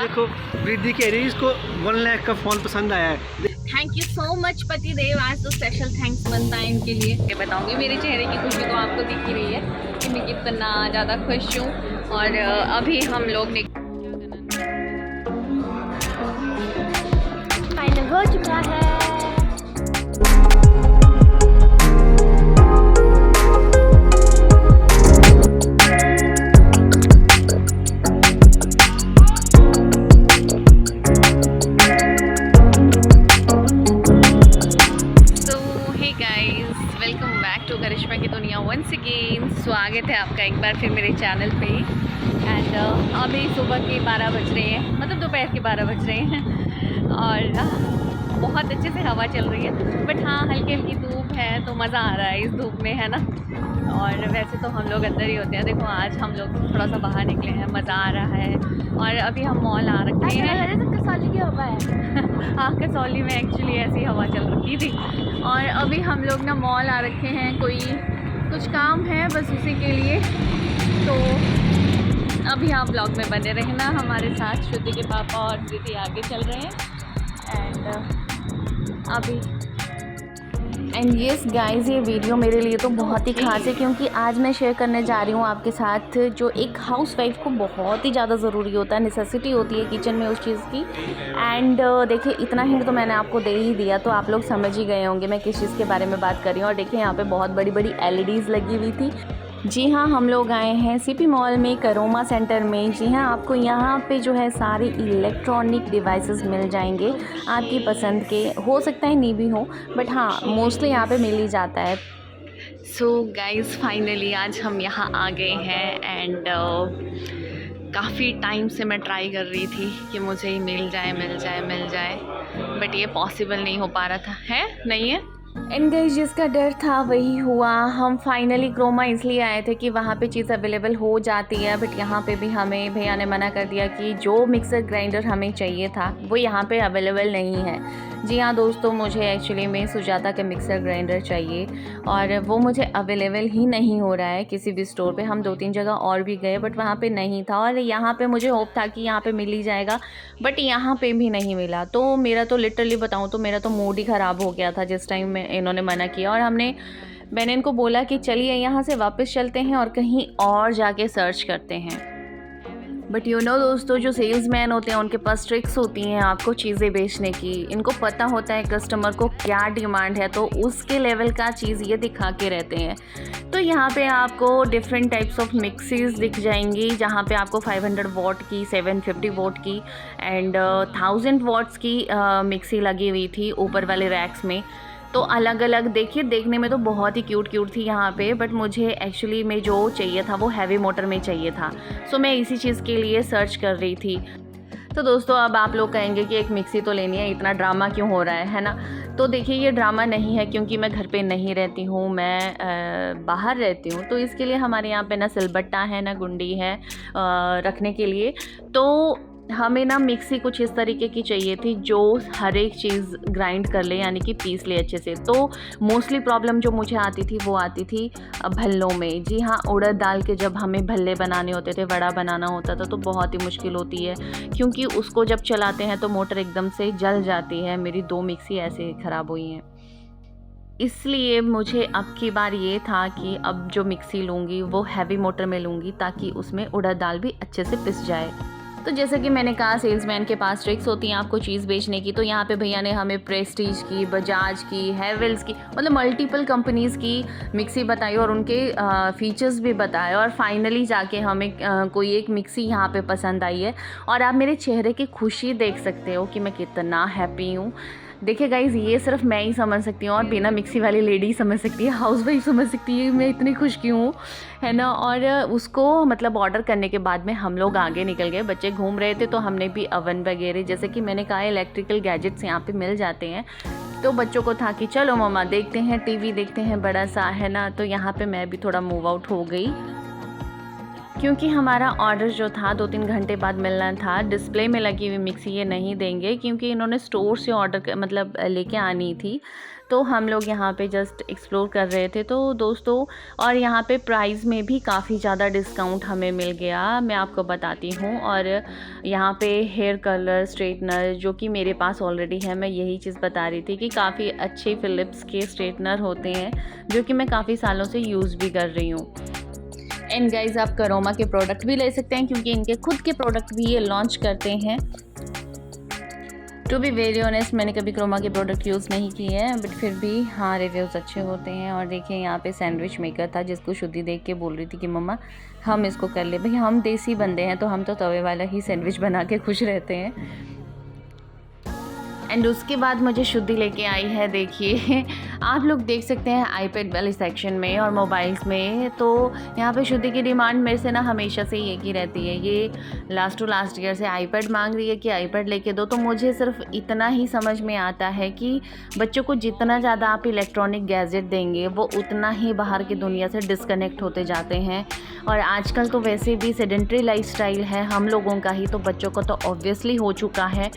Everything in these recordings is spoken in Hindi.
देखो रिद्धि कह रही है इसको 1 लाख का फ़ोन पसंद आया है। थैंक यू सो मच पति देव, आज तो स्पेशल थैंक्स बनता है इनके लिए। ये बताऊंगी मेरे चेहरे की खुशी तो आपको दिख ही रही है कि मैं कितना ज़्यादा खुश हूँ। और अभी हम लोग फाइनल हो चुका है। करिश्मा की दुनिया वंस अगेन स्वागत है आपका एक बार फिर मेरे चैनल पे। एंड अभी सुबह के 12 बज रहे हैं, मतलब दोपहर के 12 बज रहे हैं और बहुत अच्छे से हवा चल रही है। बट हाँ, हल्की हल्की धूप है तो मज़ा आ रहा है इस धूप में, है ना। और वैसे तो हम लोग अंदर ही होते हैं। देखो आज हम लोग थोड़ा सा बाहर निकले हैं, मज़ा आ रहा है। और अभी हम मॉल आ रखे हैं। कसौली की हवा है। हाँ, कसौली में एक्चुअली ऐसी हवा चल रही थी। और अभी हम लोग ना मॉल आ रखे हैं, कोई कुछ काम है बस उसी के लिए। तो अभी आप ब्लॉग में बने रहना हमारे साथ। श्रुति के पापा और प्रीति आगे चल रहे हैं। एंड यस गाइस, ये वीडियो मेरे लिए तो बहुत ही खास है क्योंकि आज मैं शेयर करने जा रही हूँ आपके साथ जो एक हाउसवाइफ को बहुत ही ज़्यादा ज़रूरी होता है, नेसेसिटी होती है किचन में उस चीज़ की। एंड देखिए, इतना हिंट तो मैंने आपको दे ही दिया तो आप लोग समझ ही गए होंगे मैं किस चीज़ के बारे में बात कर रही हूँ। और देखिए यहाँ पे बहुत बड़ी बड़ी LEDs लगी हुई थी। जी हाँ, हम लोग आए हैं CP मॉल में, करोमा सेंटर में। जी हाँ, आपको यहाँ पे जो है सारे इलेक्ट्रॉनिक डिवाइसेस मिल जाएंगे आपकी पसंद के। हो सकता है नहीं भी हो, बट हाँ मोस्टली यहाँ पे मिल ही जाता है। सो गाइस, फाइनली आज हम यहाँ आ गए हैं। एंड काफ़ी टाइम से मैं ट्राई कर रही थी कि मुझे ही मिल जाए, बट ये पॉसिबल नहीं हो पा रहा था। है नहीं है। एंड गाइस, जिसका डर था वही हुआ। हम फाइनली क्रोमा इसलिए आए थे कि वहाँ पे चीज़ अवेलेबल हो जाती है, बट यहाँ पे भी हमें भैया ने मना कर दिया कि जो मिक्सर ग्राइंडर हमें चाहिए था वो यहाँ पे अवेलेबल नहीं है। जी हाँ दोस्तों, मुझे एक्चुअली में सुजाता का मिक्सर ग्राइंडर चाहिए और वो मुझे अवेलेबल ही नहीं हो रहा है किसी भी स्टोर पे। हम 2-3 जगह और भी गए बट वहाँ पे नहीं था। और यहाँ पे मुझे होप था कि यहाँ पे मिल ही जाएगा, बट यहाँ पे भी नहीं मिला। तो मेरा तो लिटरली बताऊँ तो मेरा तो मूड ही ख़राब हो गया था जिस टाइम में इन्होंने मना किया। और मैंने इनको बोला कि चलिए यहाँ से वापस चलते हैं और कहीं और जाके सर्च करते हैं। बट यू नो दोस्तों, जो सेल्समैन होते हैं उनके पास ट्रिक्स होती हैं आपको चीज़ें बेचने की। इनको पता होता है कस्टमर को क्या डिमांड है, तो उसके लेवल का चीज़ ये दिखा के रहते हैं। तो यहाँ पे आपको डिफरेंट टाइप्स ऑफ मिक्सीज़ दिख जाएंगी, जहाँ पे आपको 500 वॉट की, 750 वॉट की एंड 1000 वॉट्स की मिक्सी लगी हुई थी ऊपर वाले रैक्स में। तो अलग अलग देखिए, देखने में तो बहुत ही क्यूट थी यहाँ पे, बट मुझे एक्चुअली में जो चाहिए था वो हैवी मोटर में चाहिए था। सो मैं इसी चीज़ के लिए सर्च कर रही थी। तो दोस्तों, अब आप लोग कहेंगे कि एक मिक्सी तो लेनी है, इतना ड्रामा क्यों हो रहा है ना। तो देखिए, ये ड्रामा नहीं है क्योंकि मैं घर पे नहीं रहती हूँ, मैं बाहर रहती हूँ। तो इसके लिए हमारे यहाँ पे ना सिलबट्टा है ना गुंडी है रखने के लिए। तो हमें ना मिक्सी कुछ इस तरीके की चाहिए थी जो हर एक चीज़ ग्राइंड कर ले, यानी कि पीस ले अच्छे से। तो मोस्टली प्रॉब्लम जो मुझे आती थी वो आती थी भल्लों में। जी हाँ, उड़द दाल के जब हमें भल्ले बनाने होते थे, वड़ा बनाना होता था, तो बहुत ही मुश्किल होती है क्योंकि उसको जब चलाते हैं तो मोटर एकदम से जल जाती है। मेरी 2 मिक्सी ऐसे ख़राब हुई हैं। इसलिए मुझे अब की बार ये था कि अब जो मिक्सी लूँगी वो हैवी मोटर में लूँगी ताकि उसमें उड़द दाल भी अच्छे से पिस जाए। तो जैसे कि मैंने कहा, सेल्समैन के पास ट्रिक्स होती हैं आपको चीज़ बेचने की। तो यहाँ पे भैया ने हमें प्रेस्टीज की, बजाज की, हेवल्स की, मतलब मल्टीपल कंपनीज़ की मिक्सी बताई और उनके फीचर्स भी बताए। और फाइनली जाके हमें कोई एक मिक्सी यहाँ पे पसंद आई है। और आप मेरे चेहरे की खुशी देख सकते हो कि मैं कितना हैप्पी हूँ। देखिए गाइज़, ये सिर्फ मैं ही समझ सकती हूँ और बिना मिक्सी वाली लेडी ही समझ सकती है, हाउसवाइफ समझ सकती है मैं इतनी खुश क्यों हूँ, है ना। और उसको मतलब ऑर्डर करने के बाद में हम लोग आगे निकल गए। बच्चे घूम रहे थे तो हमने भी अवन वगैरह, जैसे कि मैंने कहा, इलेक्ट्रिकल गैजेट्स यहाँ पे मिल जाते हैं। तो बच्चों को था कि चलो मम्मा देखते हैं, टीवी देखते हैं बड़ा सा, है ना। तो यहाँ पर मैं भी थोड़ा मूव आउट हो गई क्योंकि हमारा ऑर्डर जो था 2-3 घंटे बाद मिलना था। डिस्प्ले में लगी हुई मिक्सी ये नहीं देंगे क्योंकि इन्होंने स्टोर से ऑर्डर मतलब लेके आनी थी। तो हम लोग यहाँ पे जस्ट एक्सप्लोर कर रहे थे तो दोस्तों, और यहाँ पे प्राइस में भी काफ़ी ज़्यादा डिस्काउंट हमें मिल गया, मैं आपको बताती हूँ। और यहाँ पे हेयर कलर स्ट्रेटनर जो कि मेरे पास ऑलरेडी है, मैं यही चीज़ बता रही थी कि काफ़ी अच्छे फ़िलिप्स के स्ट्रेटनर होते हैं जो कि मैं काफ़ी सालों से यूज़ भी कर रही हूँ। एंड गाइज आप करोमा के प्रोडक्ट भी ले सकते हैं क्योंकि इनके खुद के प्रोडक्ट भी ये लॉन्च करते हैं। टू बी वेरी ऑनेस्ट, मैंने कभी क्रोमा के प्रोडक्ट यूज़ नहीं किए हैं, बट फिर भी हाँ रिव्यूज़ अच्छे होते हैं। और देखिए यहाँ पे सैंडविच मेकर था जिसको श्रुति देख के बोल रही थी कि मम्मा हम इसको कर ले। भाई हम देसी बंदे हैं तो हम तो तवे वाला ही सैंडविच बना के खुश रहते हैं। एंड उसके बाद मुझे शुद्धि लेके आई है, देखिए आप लोग देख सकते हैं आईपैड वाले सेक्शन में और मोबाइल्स में। तो यहाँ पे शुद्धि की डिमांड मेरे से ना हमेशा से एक ही रहती है, ये लास्ट टू लास्ट ईयर से आईपैड मांग रही है कि आईपैड लेके दो। तो मुझे सिर्फ इतना ही समझ में आता है कि बच्चों को जितना ज़्यादा आप इलेक्ट्रॉनिक गैजेट देंगे वो उतना ही बाहर की दुनिया से डिस्कनेक्ट होते जाते हैं। और आजकल तो वैसे भी सेडेंट्री लाइफस्टाइल है हम लोगों का ही, तो बच्चों को तो ऑब्वियसली हो चुका है।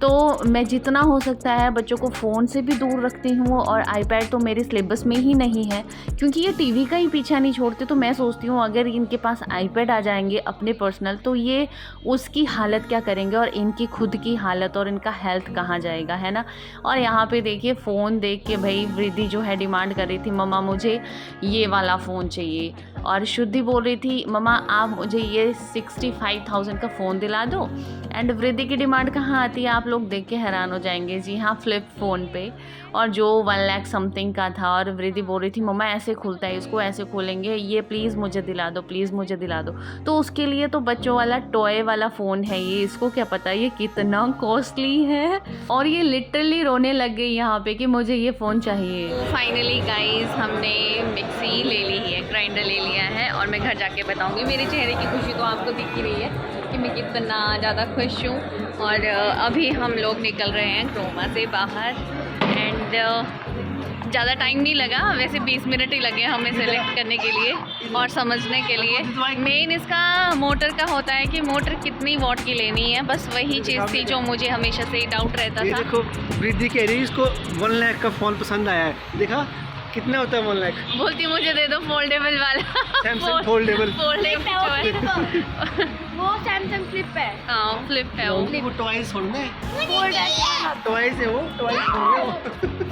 तो मैं जितना हो सकता है बच्चों को फ़ोन से भी दूर रखती हूँ। और आईपैड तो मेरे सिलेबस में ही नहीं है क्योंकि ये टीवी का ही पीछा नहीं छोड़ते। तो मैं सोचती हूँ अगर इनके पास आईपैड आ जाएंगे अपने पर्सनल, तो ये उसकी हालत क्या करेंगे और इनकी खुद की हालत और इनका हेल्थ कहाँ जाएगा, है ना। और यहाँ पे देखिए फ़ोन देख के भाई वृद्धि जो है डिमांड कर रही थी मम्मा मुझे ये वाला फ़ोन चाहिए, और शुद्धि बोल रही थी मम्मा आप मुझे ये 65,000 का फ़ोन दिला दो। एंड वृद्धि की डिमांड कहाँ आती है आप लोग देख के हैरान हो जाएंगे, जी हाँ फ्लिप फ़ोन पे, और जो 1 लाख समथिंग का था। और वृद्धि बोल रही थी मम्मा ऐसे खुलता है, इसको ऐसे खोलेंगे, ये प्लीज़ मुझे दिला दो, प्लीज़ मुझे दिला दो। तो उसके लिए तो बच्चों वाला टॉय वाला फ़ोन है ये, इसको क्या पता ये कितना कॉस्टली है। और ये लिटरली रोने लग गई यहाँ पे कि मुझे ये फ़ोन चाहिए। तो फाइनली गाइज हमने मिक्सी ले ली है, ग्राइंडर ले लिया है, और मैं घर जाके बताऊँगी। मेरे चेहरे की खुशी तो आपको दिख ही रही है कि मैं कितना ज़्यादा खुश हूँ। और अभी हम लोग निकल रहे हैं क्रोमा से बाहर। एंड ज़्यादा टाइम नहीं लगा, वैसे 20 मिनट ही लगे हमें सेलेक्ट करने के लिए और समझने के लिए। मेन इसका मोटर का होता है कि मोटर कितनी वॉट की लेनी है, बस वही चीज़ थी जो मुझे हमेशा से डाउट रहता था। देखो वृद्धि कह रही है इसको 1 लाख का फ़ोन पसंद आया है, देखा कितना होता है 1 लाख। बोलती मुझे दे दो फोल्डेबल वाला, सैमसंग फोल्डेबल। वो सैमसंग फ्लिप है। हाँ फ्लिप है वो टॉयज छोड़ना है, टॉयज है वो, टॉयज छोड़ना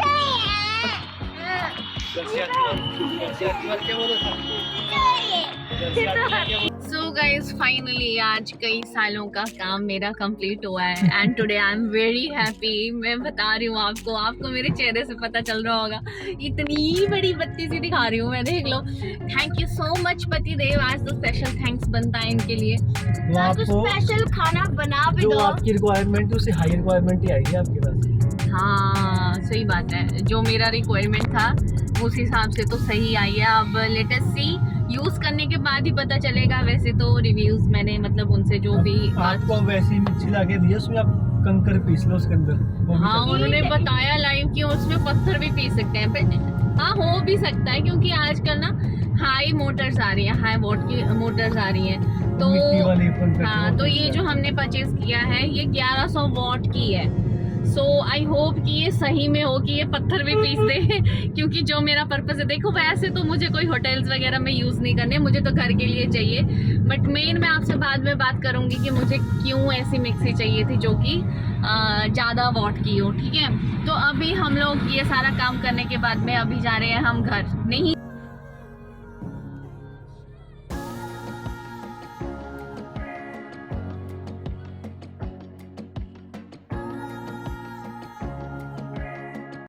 सो गाइज फाइनली आज कई सालों का काम मेरा कंप्लीट हुआ है and today I am very happy. मैं बता रही हूँ आपको मेरे चेहरे से पता चल रहा होगा, इतनी बड़ी बत्ती सी दिखा रही हूँ मैं, देख लो। थैंक यू सो मच पति देव, आज तो स्पेशल थैंक्स बनता है इनके लिए। तो स्पेशल खाना बना भी जो दो। आपकी रिक्वायरमेंट है उससे हाई रिक्वायरमेंट ही आएगी आपके पास। हाँ सही बात है, जो मेरा रिक्वायरमेंट था उस हिसाब से तो सही आई है। अब लेटेस्ट सी, यूज़ करने के बाद ही पता चलेगा। वैसे तो रिव्यूज़ मैंने मतलब उनसे जो भी आपको वैसे ही मिक्सी लाके दिया, उसमें आप कंकर पीस लो उसके अंदर। हाँ उन्होंने बताया लाइव कि उसमें पत्थर भी पीस सकते हैं, पर हाँ हो भी सकता है क्योंकि आजकल ना हाई मोटर्स आ रही है, हाई वोल्ट की मोटर्स आ रही हैं। तो हाँ, तो ये जो हमने परचेज किया है ये 1100 वॉट की है। सो आई होप कि ये सही में हो कि ये पत्थर भी पीस दे क्योंकि जो मेरा पर्पस है, देखो वैसे तो मुझे कोई होटल्स वगैरह में यूज़ नहीं करने, मुझे तो घर के लिए चाहिए। बट मेन मैं आपसे बाद में बात करूँगी कि मुझे क्यों ऐसी मिक्सी चाहिए थी जो कि ज़्यादा वॉट की हो, ठीक है। तो अभी हम लोग ये सारा काम करने के बाद में अभी जा रहे हैं हम घर। नहीं